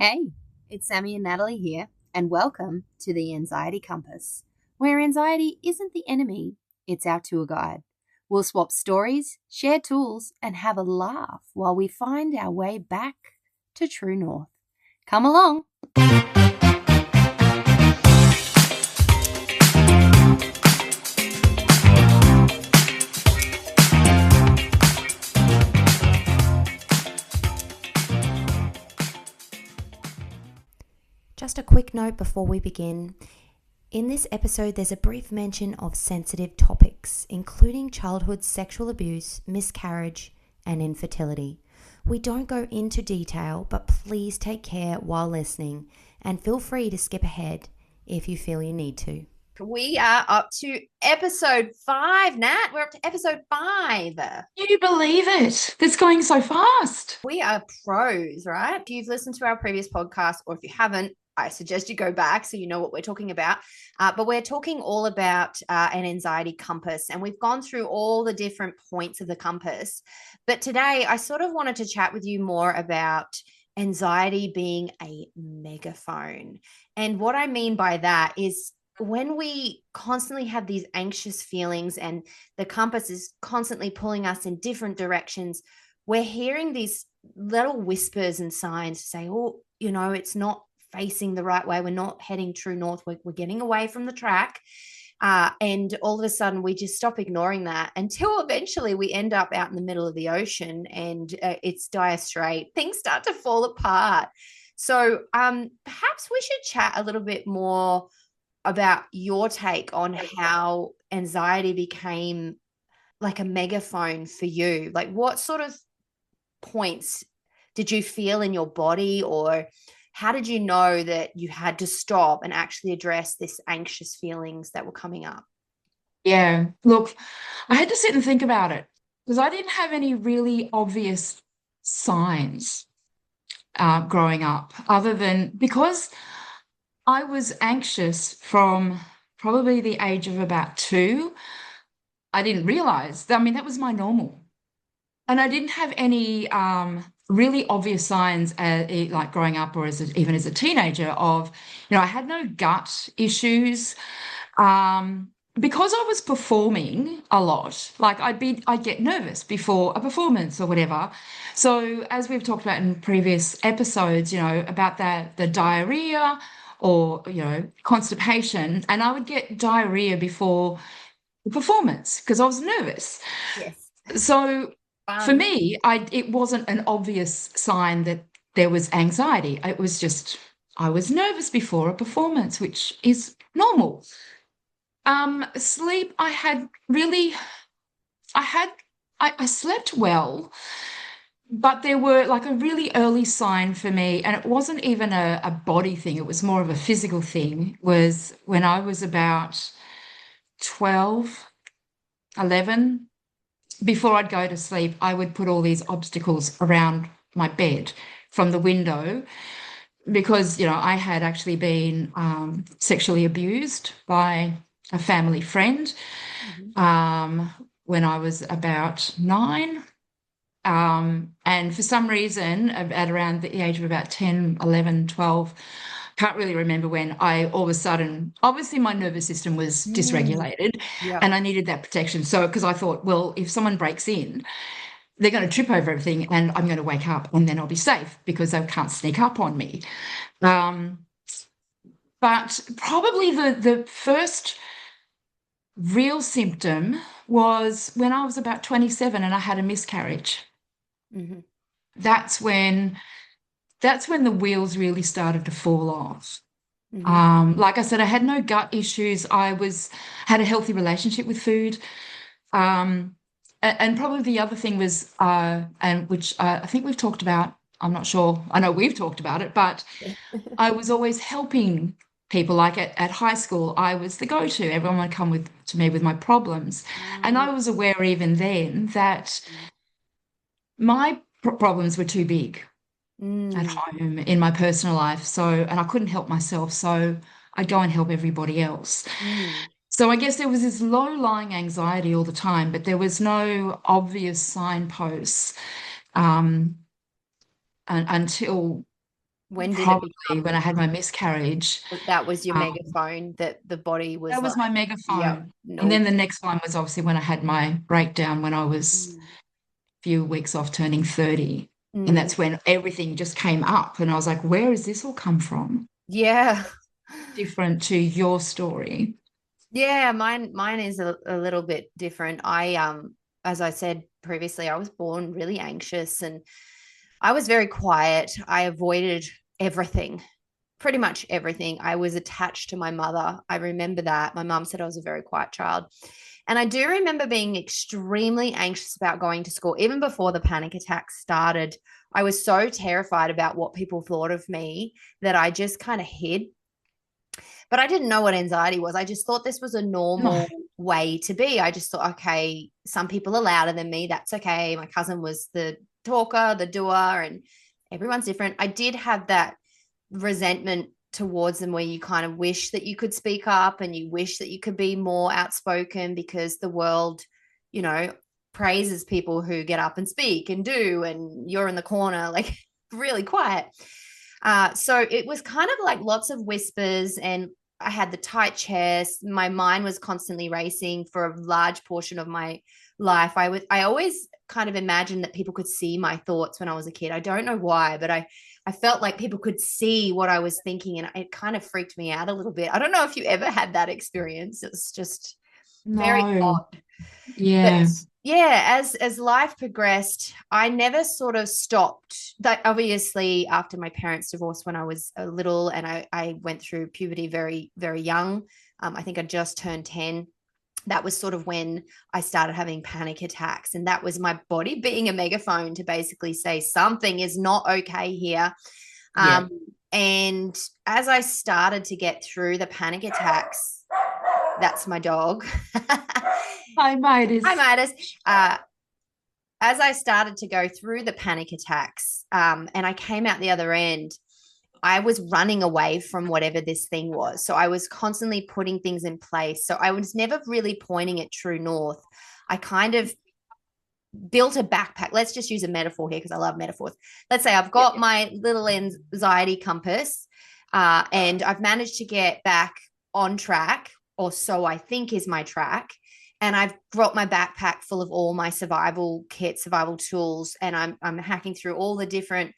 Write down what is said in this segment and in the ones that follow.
Hey, it's Sammy and Natalie here, and welcome to the Anxiety Compass, where anxiety isn't the enemy, it's our tour guide. We'll swap stories, share tools, and have a laugh while we find our way back to true north. Come along. Just a quick note before we begin. In this episode, there's a brief mention of sensitive topics, including childhood sexual abuse, miscarriage, and infertility. We don't go into detail, but please take care while listening and feel free to skip ahead if you feel you need to. We are up to episode 5, Nat. We're up to episode 5. Can you believe it? It's going so fast. We are pros, right? If you've listened to our previous podcast, or if you haven't, I suggest you go back so you know what we're talking about. But we're talking all about an anxiety compass, and we've gone through all the different points of the compass. But today, I sort of wanted to chat with you more about anxiety being a megaphone. And what I mean by that is when we constantly have these anxious feelings and the compass is constantly pulling us in different directions, we're hearing these little whispers and signs to say, oh, it's not facing the right way. We're not heading true north. We're getting away from the track. And all of a sudden we just stop ignoring that until eventually we end up out in the middle of the ocean and it's dire straight. Things start to fall apart. So perhaps we should chat a little bit more about your take on how anxiety became like a megaphone for you. Like what sort of points did you feel in your body, or how did you know that you had to stop and actually address this anxious feelings that were coming up? Yeah, look, I had to sit and think about it because I didn't have any really obvious signs growing up, other than because I was anxious from probably the age of about 2. I didn't realize. I mean, that was my normal. And I didn't have any really obvious signs like growing up or even as a teenager of, I had no gut issues. Because I was performing a lot, like I'd get nervous before a performance or whatever. So as we've talked about in previous episodes, about the diarrhea or, constipation, and I would get diarrhea before the performance because I was nervous. Yes. So for me, it wasn't an obvious sign that there was anxiety. It was just I was nervous before a performance, which is normal. Sleep, I slept well, but there were like a really early sign for me, and it wasn't even a body thing, it was more of a physical thing, was when I was about 12, 11. Before I'd go to sleep, I would put all these obstacles around my bed from the window because, I had actually been sexually abused by a family friend when I was about 9. And for some reason, at around the age of about 10, 11, 12, can't really remember when, I all of a sudden, obviously my nervous system was dysregulated and I needed that protection. So, because I thought, well, if someone breaks in, they're going to trip over everything and I'm going to wake up and then I'll be safe because they can't sneak up on me. But probably the first real symptom was when I was about 27 and I had a miscarriage. Mm-hmm. That's when the wheels really started to fall off. Mm-hmm. Like I said, I had no gut issues. Had a healthy relationship with food. And probably the other thing was, and which I think we've talked about, I'm not sure, I know we've talked about it, but I was always helping people. Like at high school, I was the go-to. Everyone would come to me with my problems. And I was aware even then that my problems were too big at home in my personal life. And I couldn't help myself. So I'd go and help everybody else. So I guess there was this low-lying anxiety all the time, but there was no obvious signposts until When did it probably become when I had my miscarriage. that was your Um, megaphone that the body was that like, was my yep, megaphone. And no. then the next one was obviously when I had my breakdown when I was Mm. a few weeks off turning 30. And Mm. that's when everything just came up. And I was like, where has this all come from? Yeah. Different to your story. Yeah, mine is a little bit different. As I said previously, I was born really anxious and I was very quiet. I avoided everything, pretty much everything. I was attached to my mother. I remember that. My mum said I was a very quiet child. And I do remember being extremely anxious about going to school. Even before the panic attacks started, I was so terrified about what people thought of me that I just kind of hid. But I didn't know what anxiety was. I just thought this was a No, normal way to be. I just thought, okay, some people are louder than me. That's okay. My cousin was the talker, the doer, and everyone's different. I did have that resentment towards them where you kind of wish that you could speak up and you wish that you could be more outspoken because the world, you know, praises people who get up and speak and do, and you're in the corner, like really quiet. So it was kind of like lots of whispers, and I had the tight chest. My mind was constantly racing for a large portion of my life. I always kind of imagined that people could see my thoughts when I was a kid. I don't know why, but I felt like people could see what I was thinking, and it kind of freaked me out a little bit. I don't know if you ever had that experience. It's just very no. odd. But Yeah. yeah, as life progressed, I never sort of stopped. That obviously after my parents divorced when I was a little, and I went through puberty very, very young. I think I just turned 10. That was sort of when I started having panic attacks. And that was my body being a megaphone to basically say something is not okay here. Yeah. Um, and as I started to get through the panic attacks, that's my dog. Hi, mate. Hi, Is Midas. Uh, as I started to go through the panic attacks, and I came out the other end, I was running away from whatever this thing was. So I was constantly putting things in place. So I was never really pointing at true north. I kind of built a backpack. Let's just use a metaphor here because I love metaphors. Let's say I've got my little anxiety compass, and I've managed to get back on track, or so I think is my track. And I've brought my backpack full of all my survival kits, survival tools, and I'm hacking through all the different,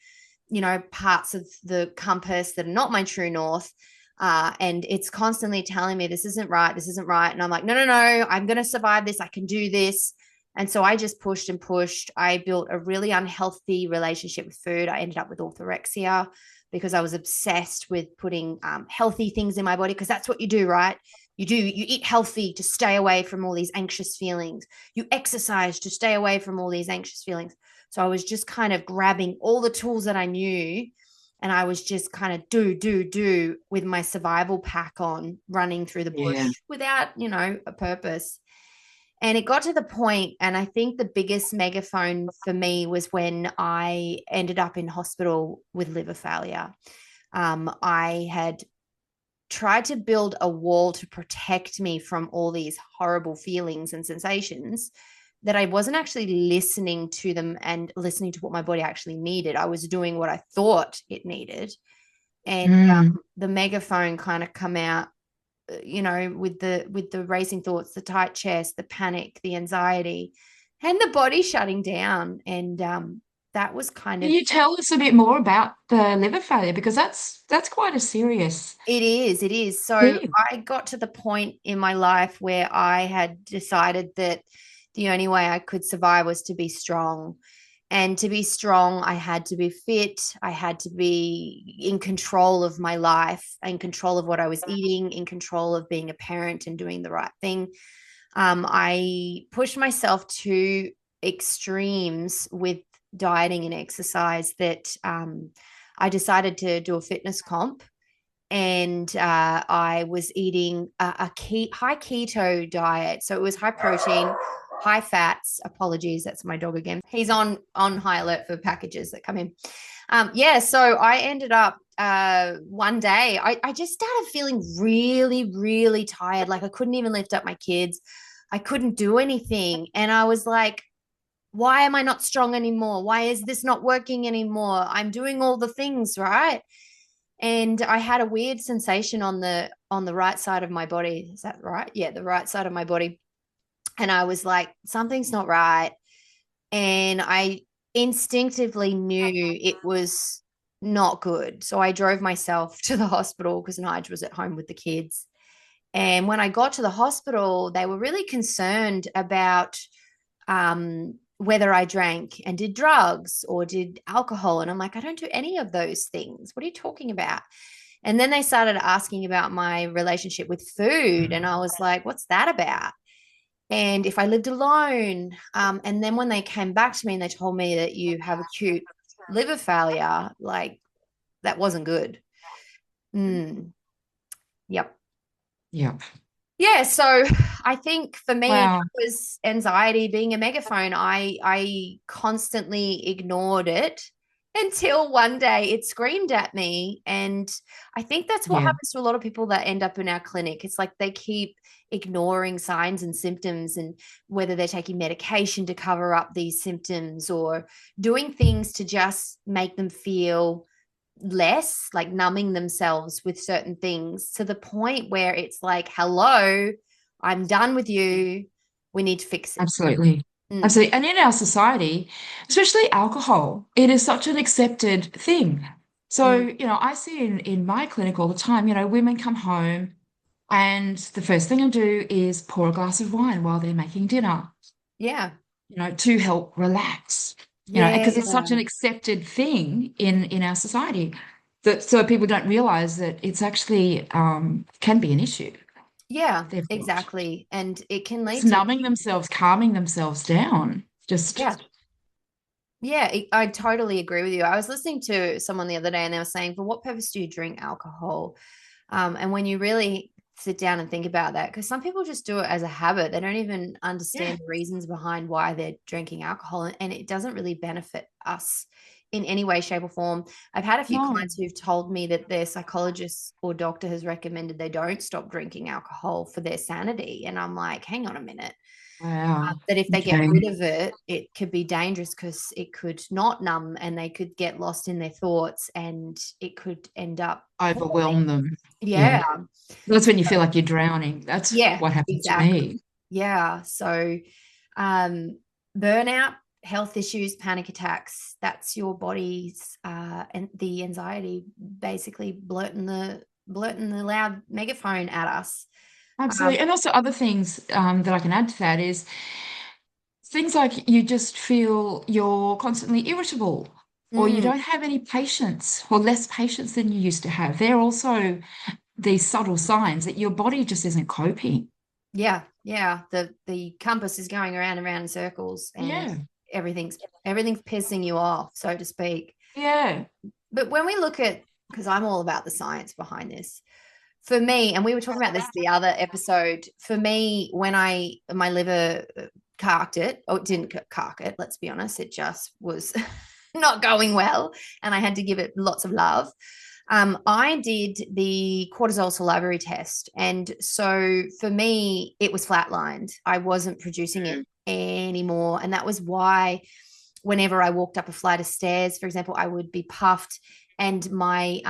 parts of the compass that are not my true north. And it's constantly telling me this isn't right, this isn't right. And I'm like, no, no, no, I'm going to survive this. I can do this. And so I just pushed and pushed. I built a really unhealthy relationship with food. I ended up with orthorexia because I was obsessed with putting healthy things in my body, because that's what you do, right? You eat healthy to stay away from all these anxious feelings. You exercise to stay away from all these anxious feelings. So I was just kind of grabbing all the tools that I knew, and I was just kind of do with my survival pack on, running through the yeah. bush without, a purpose. And it got to the point, and I think the biggest megaphone for me was when I ended up in hospital with liver failure. I had tried to build a wall to protect me from all these horrible feelings and sensations, that I wasn't actually listening to them and listening to what my body actually needed. I was doing what I thought it needed. And Mm. the megaphone kind of come out, with the racing thoughts, the tight chest, the panic, the anxiety, and the body shutting down. And that was kind Can of you tell us a bit more about the liver failure? Because that's quite a serious it is. So thing. I got to the point in my life where I had decided that the only way I could survive was to be strong. And to be strong, I had to be fit. I had to be in control of my life, in control of what I was eating, in control of being a parent and doing the right thing. I pushed myself to extremes with dieting and exercise that I decided to do a fitness comp, and I was eating a high keto diet. So it was high protein, high fats. Apologies, that's my dog again. He's on high alert for packages that come in. Yeah, so I ended up one day, I just started feeling really, really tired. Like I couldn't even lift up my kids. I couldn't do anything. And I was like, why am I not strong anymore? Why is this not working anymore? I'm doing all the things, right? And I had a weird sensation on the right side of my body. Is that right? Yeah, the right side of my body. And I was like, something's not right. And I instinctively knew it was not good. So I drove myself to the hospital because Nige was at home with the kids. And when I got to the hospital, they were really concerned about whether I drank and did drugs or did alcohol. And I'm like, I don't do any of those things. What are you talking about? And then they started asking about my relationship with food. And I was like, what's that about? And if I lived alone. And then when they came back to me and they told me that you have acute liver failure, like that wasn't good. Mm, yep. Yeah. Yeah, so I think for me Wow. it was anxiety being a megaphone. I constantly ignored it until one day it screamed at me. And I think that's what Yeah. happens to a lot of people that end up in our clinic. It's like they keep ignoring signs and symptoms, and whether they're taking medication to cover up these symptoms or doing things to just make them feel less, like numbing themselves with certain things to the point where it's like, hello, I'm done with you. We need to fix it. Absolutely. Mm. Absolutely. And in our society, especially alcohol, it is such an accepted thing. So, Mm. I see in my clinic all the time, women come home and the first thing I do is pour a glass of wine while they're making dinner, Yeah. to help relax, Yeah. because it's such an accepted thing in our society that so people don't realize that it's actually can be an issue. Yeah, Therefore, exactly. And it can it's lead to, numbing themselves, calming themselves down. Just, yeah. Yeah, I totally agree with you. I was listening to someone the other day and they were saying, for what purpose do you drink alcohol? And when you really sit down and think about that, because some people just do it as a habit, they don't even yeah, understand the reasons behind why they're drinking alcohol, and it doesn't really benefit us in any way, shape, or form. I've had a few no, clients who've told me that their psychologist or doctor has recommended they don't stop drinking alcohol for their sanity. And I'm like, hang on a minute, wow. that if they get Okay. rid of it, it could be dangerous because it could not numb and they could get lost in their thoughts and it could end up poorly. Overwhelm them. Yeah. Yeah. That's when you feel like you're drowning. That's Yeah, what happened to exactly. me. Yeah. So, um, burnout, health issues, panic attacks, that's your body's and the anxiety basically blurting the loud megaphone at us. Absolutely. And also other things that I can add to that is things like you just feel you're constantly irritable or you Mm, don't have any patience or less patience than you used to have. They're also these subtle signs that your body just isn't coping. yeah, yeah. The compass is going around and around in circles, and Yeah. everything's pissing you off, so to speak. Yeah. But when we look at, because I'm all about the science behind this, for me, and we were talking about this the other episode, for me, when my liver carked it, or it didn't cark it, let's be honest, it just was not going well, and I had to give it lots of love. I did the cortisol salivary test. And so for me, it was flatlined. I wasn't producing it anymore. And that was why whenever I walked up a flight of stairs, for example, I would be puffed and my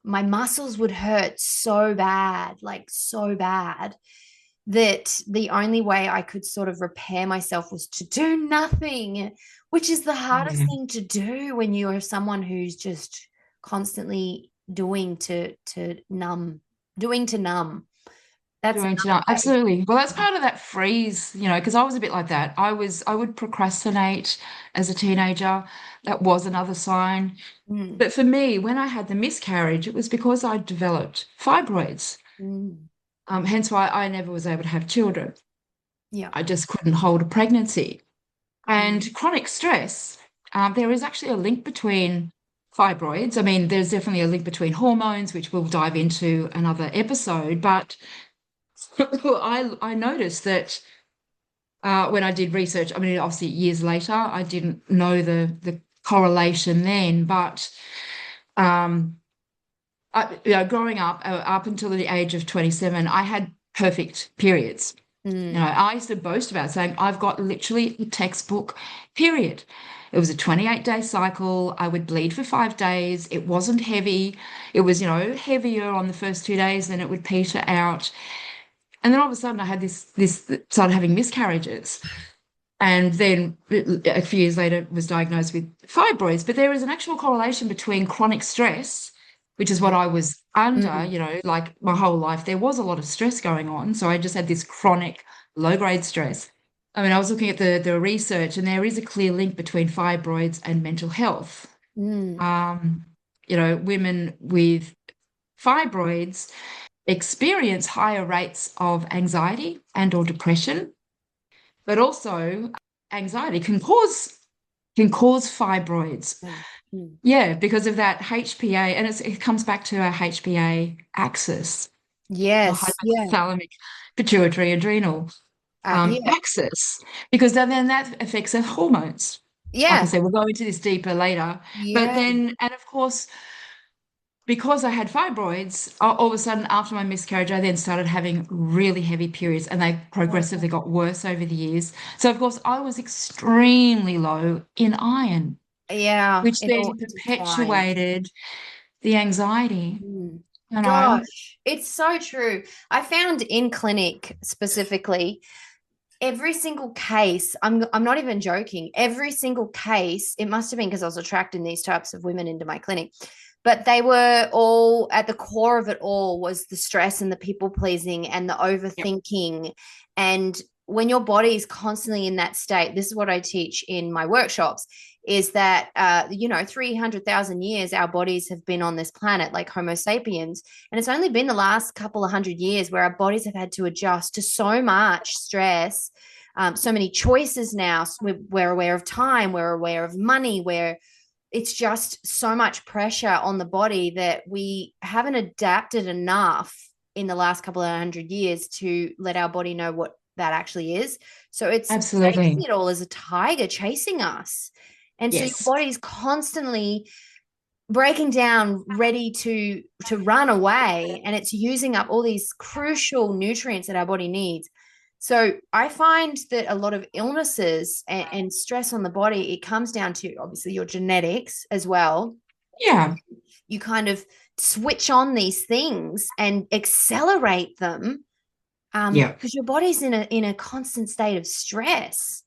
muscles would hurt so bad, like so bad, that the only way I could sort of repair myself was to do nothing, which is the hardest Yeah. thing to do when you are someone who's just constantly doing to numb, doing to numb. That's Doing another tonight. way. Absolutely. Well, that's part of that freeze, because I was a bit like that. I would procrastinate as a teenager. That was another sign. Mm, But for me, when I had the miscarriage, it was because I developed fibroids. mm, Hence why I never was able to have children. yeah. I just couldn't hold a pregnancy. Mm, And chronic stress, there is actually a link between fibroids. I mean, there's definitely a link between hormones, which we'll dive into another episode. But I noticed that when I did research, I mean, obviously years later, I didn't know the correlation then, but um, growing up, up until the age of 27, I had perfect periods. You know, I used to boast about saying I've got literally a textbook period. It was a 28-day cycle. I would bleed for 5 days. It wasn't heavy. It was, heavier on the first 2 days, then it would peter out. And then all of a sudden I had this started having miscarriages. And then a few years later was diagnosed with fibroids. But there is an actual correlation between chronic stress, which is what I was under, Mm. like my whole life. There was a lot of stress going on. So I just had this chronic low-grade stress. I mean, I was looking at the research, and there is a clear link between fibroids and mental health. Mm. Um, women with fibroids experience higher rates of anxiety and or depression, but also anxiety can cause fibroids. Mm. Mm. Yeah, because of that HPA, and it comes back to our HPA axis, the Yes. Yeah. hypothalamic pituitary adrenal Yeah. axis, because then that affects our hormones. Like I Yeah. said, we'll go into this deeper later. But Yeah. then, and of course, because I had fibroids, all of a sudden after my miscarriage, I then started having really heavy periods, and they progressively got worse over the years. So, of course, I was extremely low in iron, Yeah. which It then all intertwines. perpetuated the anxiety, Mm. you know. Gosh, it's so true. I found in clinic specifically, every single case, I'm not even joking, every single case, it must have been because I was attracting these types of women into my clinic, but they were all at the core of it all was the stress and the people pleasing and the Yep. overthinking. And when your body is constantly in that state, this is what I teach in my workshops, is that 300,000 years our bodies have been on this planet, like Homo sapiens, and it's only been the last couple of 100 years where our bodies have had to adjust to so much stress, so many choices now. We're aware of time, we're aware of money, where it's just so much pressure on the body that we haven't adapted enough in the last couple of 100 years to let our body know what that actually is. So it's facing Absolutely. it all as a tiger chasing us. And so your Yes. body's constantly breaking down, ready to run away, and it's using up all these crucial nutrients that our body needs. So I find that a lot of illnesses and stress on the body, it comes down to obviously your genetics as well. Yeah. You kind of switch on these things and accelerate them, Yeah. because your body's in a constant state of stress.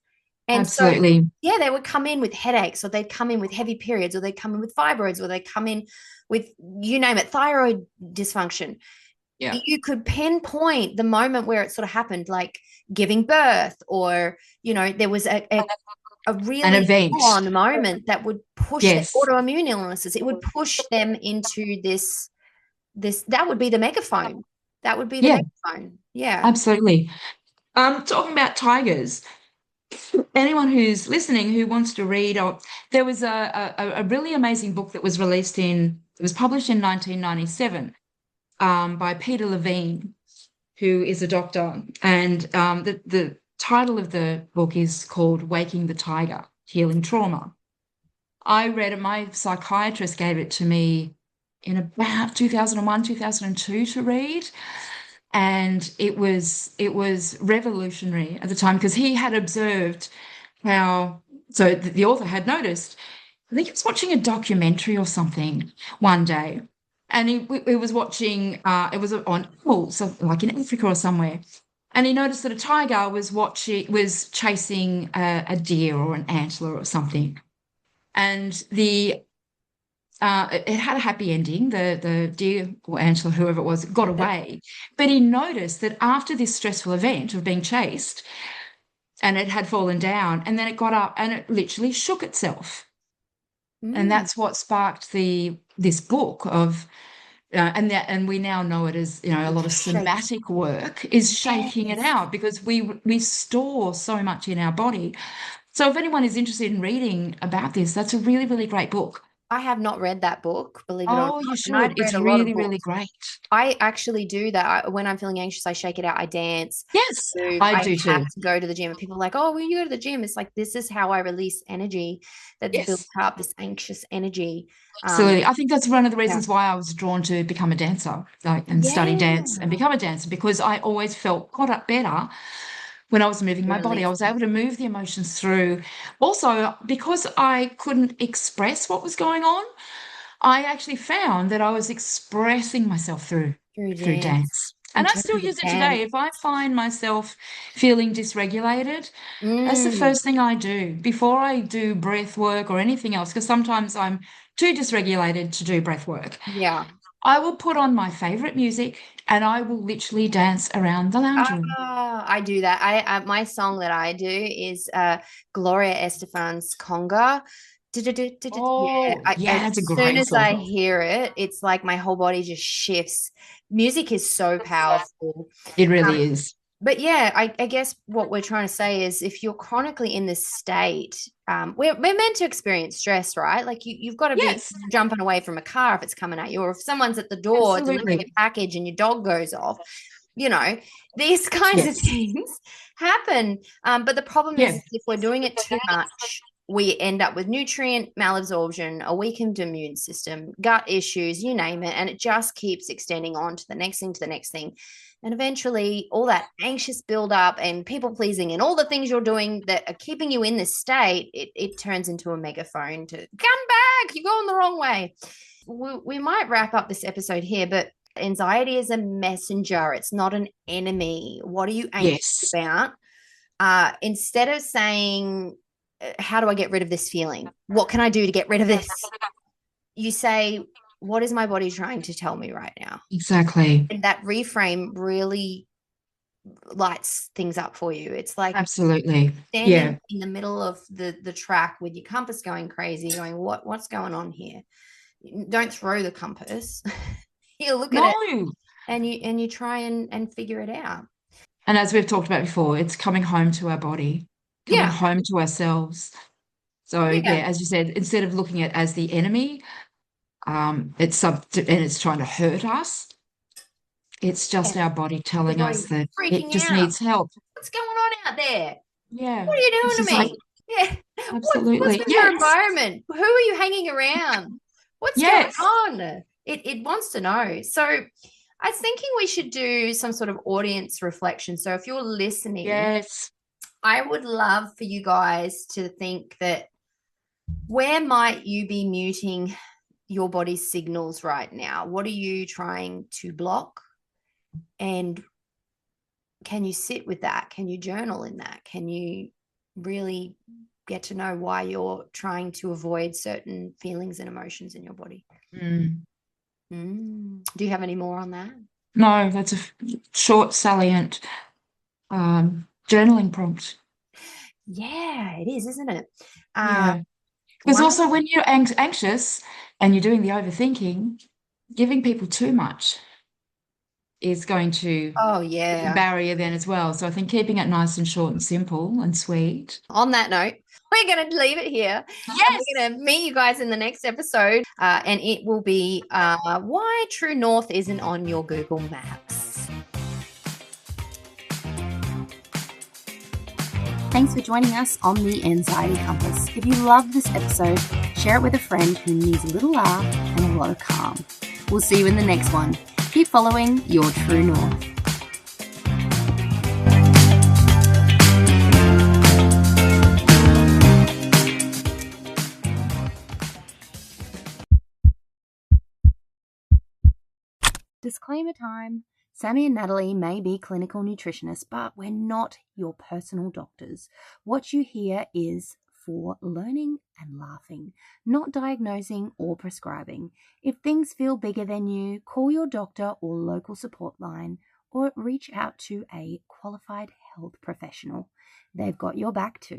And so, Absolutely. yeah, they would come in with headaches, or they'd come in with heavy periods, or they'd come in with fibroids, or they come in with, you name it, thyroid dysfunction. Yeah. You could pinpoint the moment where it sort of happened, like giving birth, or, there was a An really event. on moment that would push their Yes. autoimmune illnesses. It would push them into this that would be the megaphone. That would be the Yeah, megaphone. Yeah. absolutely. Talking about tigers, anyone who's listening who wants to read, or there was a really amazing book that was it was published in 1997, by Peter Levine, who is a doctor. And the title of the book is called Waking the Tiger, Healing Trauma. I read it, my psychiatrist gave it to me in about 2001, 2002 to read. And it was revolutionary at the time, because he had observed how, so the author had noticed, I think he was watching a documentary or something one day, and he was watching, it was on animals, so like in Africa or somewhere, and he noticed that a tiger was chasing a deer or an antler or something, and it had a happy ending. The deer or antler, whoever it was, got away. But he noticed that after this stressful event of being chased, and it had fallen down, and then it got up and it literally shook itself. And Mm. that's what sparked this book of, and we now know it as, a lot of Shake. somatic work is shaking it Yes. out, because we store so much in our body. So if anyone is interested in reading about this, that's a really, really great book. I have not read that book, believe it or Oh, you not. And should. I've read It's a lot of really, really books. great. I actually do that. When I'm feeling anxious, I shake it out. I dance, Yes, move. I I do have too. to go to the gym. And people are like, oh, well, you go to the gym. It's like, this is how I release energy that's built Yes, up, this anxious energy. absolutely. I think that's one of the Yeah. reasons why I was drawn to become a dancer, like, and study dance and Yeah. become a dancer, because I always felt caught up better when I was moving my body. I was able to move the emotions through. Also, because I couldn't express what was going on, I actually found that I was expressing myself Through through dance. dance. And And I through still the use it dance. today. If I find myself feeling dysregulated, that's the Mm, first thing I do before I do breath work or anything else, because sometimes I'm too dysregulated to do breath work. yeah. I will put on my favorite music and I will literally dance around the lounge room. I do that. My song that I do is Gloria Estefan's Conga. Yeah, Oh, yeah, as that's a soon great as I song. hear it, it's like my whole body just shifts. Music is so powerful. It Um, really is. but yeah, I guess what we're trying to say is if you're chronically in this state, we're meant to experience stress, right? Like you've got to be Yes, jumping away from a car if it's coming at you, or if someone's at the door delivering absolutely. a package and your dog goes off, you know, these kinds of Yes. things happen. But the problem Yeah. is if we're doing it too much, we end up with nutrient malabsorption, a weakened immune system, gut issues, you name it, and it just keeps extending on to the next thing, to the next thing. And eventually, all that anxious buildup and people pleasing and all the things you're doing that are keeping you in this state, it turns into a megaphone to come back. You're going the wrong way. We might wrap up this episode here, but anxiety is a messenger. It's not an enemy. What are you anxious Yes. about? Instead of saying, how do I get rid of this feeling? What can I do to get rid of this? You say, what is my body trying to tell me right now? Exactly. And that reframe really lights things up for you. It's like Absolutely. standing Yeah. in the middle of the track with your compass going crazy, going, what's going on here? Don't throw the compass. You look at No. it and you try and figure it out. And as we've talked about before, it's coming home to our body, coming Yeah. home to ourselves. So Yeah. yeah, as you said, instead of looking at it as the enemy, and it's trying to hurt us, it's Yeah. just our body Your telling us body's that it freaking just out. needs help. What's going on out there? Yeah. What are you It's doing just to like, me? Yeah. What's absolutely. with your Yes. environment? Who are you hanging around? What's going Yes. on? It wants to know. So I was thinking we should do some sort of audience reflection. So if you're listening, Yes. I would love for you guys to think that where might you be muting your body's signals right now? What are you trying to block? And can you sit with that? Can you journal in that? Can you really get to know why you're trying to avoid certain feelings and emotions in your body? Mm. Do you have any more on that? No, that's a short, salient journaling prompt. Yeah, it is, isn't it? Uh, Yeah. Because one. also when you're anxious and you're doing the overthinking, giving people too much is going to Oh be a yeah. barrier then as well. So I think keeping it nice and short and simple and sweet. On that note, we're going to leave it here. And Yes. we're going to meet you guys in the next episode. And it will be why True North isn't on your Google Maps. Thanks for joining us on the Anxiety Compass. If you loved this episode, share it with a friend who needs a little laugh and a lot of calm. We'll see you in the next one. Keep following your True North. Disclaimer time. Sammy and Natalie may be clinical nutritionists, but we're not your personal doctors. What you hear is for learning and laughing, not diagnosing or prescribing. If things feel bigger than you, call your doctor or local support line or reach out to a qualified health professional. They've got your back too.